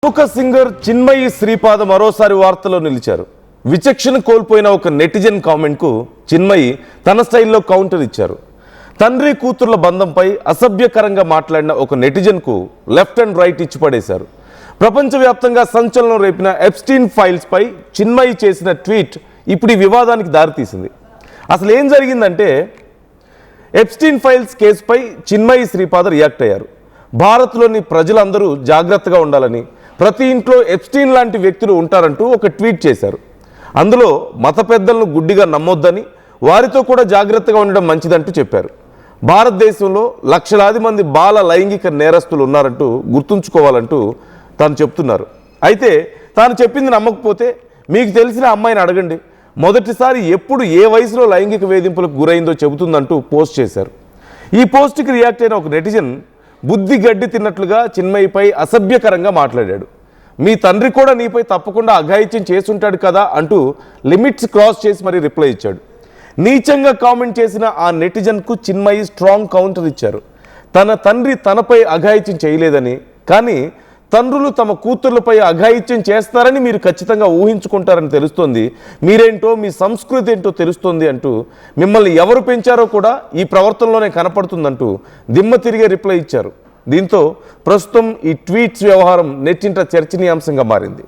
ప్రముఖ సింగర్ చిన్మయి శ్రీపాద మరోసారి వార్తల్లో నిలిచారు. విచక్షణ కోల్పోయిన ఒక నెటిజన్ కామెంట్కు చిన్మయి తన స్టైల్లో కౌంటర్ ఇచ్చారు. తండ్రి కూతుర్ల బంధంపై అసభ్యకరంగా మాట్లాడిన ఒక నెటిజన్కు లెఫ్ట్ అండ్ రైట్ ఇచ్చి పడేశారు. ప్రపంచవ్యాప్తంగా సంచలనం రేపిన ఎప్స్టీన్ ఫైల్స్ పై చిన్మయి చేసిన ట్వీట్ ఇప్పుడు ఈ వివాదానికి దారితీసింది. అసలు ఏం జరిగిందంటే, ఎప్స్టీన్ ఫైల్స్ కేసుపై చిన్మయి శ్రీపాద రియాక్ట్ అయ్యారు. భారత్లోని ప్రజలందరూ జాగ్రత్తగా ఉండాలని, ప్రతి ఇంట్లో ఎప్స్టీన్ లాంటి వ్యక్తులు ఉంటారంటూ ఒక ట్వీట్ చేశారు. అందులో మత పెద్దలను గుడ్డిగా నమ్మొద్దని, వారితో కూడా జాగ్రత్తగా ఉండడం మంచిదంటూ చెప్పారు. భారతదేశంలో లక్షలాది మంది బాల లైంగిక నేరస్తులు ఉన్నారంటూ గుర్తుంచుకోవాలంటూ తాను చెప్తున్నారు. అయితే తాను చెప్పింది నమ్మకపోతే మీకు తెలిసిన అమ్మాయిని అడగండి, మొదటిసారి ఎప్పుడు ఏ వయసులో లైంగిక వేధింపులకు గురైందో చెబుతుందంటూ పోస్ట్ చేశారు. ఈ పోస్ట్కి రియాక్ట్ అయిన ఒక నెటిజన్ బుద్ధి గడ్డి తిన్నట్లుగా చిన్మయిపై అసభ్యకరంగా మాట్లాడాడు. మీ తండ్రి కూడా నీపై తప్పకుండా అఘాయిత్యం చేసుంటాడు కదా అంటూ లిమిట్స్ క్రాస్ చేసి మరీ రిప్లై ఇచ్చాడు. నీచంగా కామెంట్ చేసిన ఆ నెటిజన్కు చిన్మయి స్ట్రాంగ్ కౌంటర్ ఇచ్చారు. తన తండ్రి తనపై అఘాయిత్యం చేయలేదని, కానీ తండ్రులు తమ కూతుర్లపై అఘాయిత్యం చేస్తారని మీరు ఖచ్చితంగా ఊహించుకుంటారని తెలుస్తోంది. మీరేంటో, మీ సంస్కృతి ఏంటో తెలుస్తోంది అంటూ మిమ్మల్ని ఎవరు పెంచారో కూడా ఈ ప్రవర్తనలోనే కనపడుతుందంటూ దిమ్మ తిరిగే రిప్లై ఇచ్చారు. దీంతో ప్రస్తుతం ఈ ట్వీట్స్ వ్యవహారం నెట్టింట చర్చనీయాంశంగా మారింది.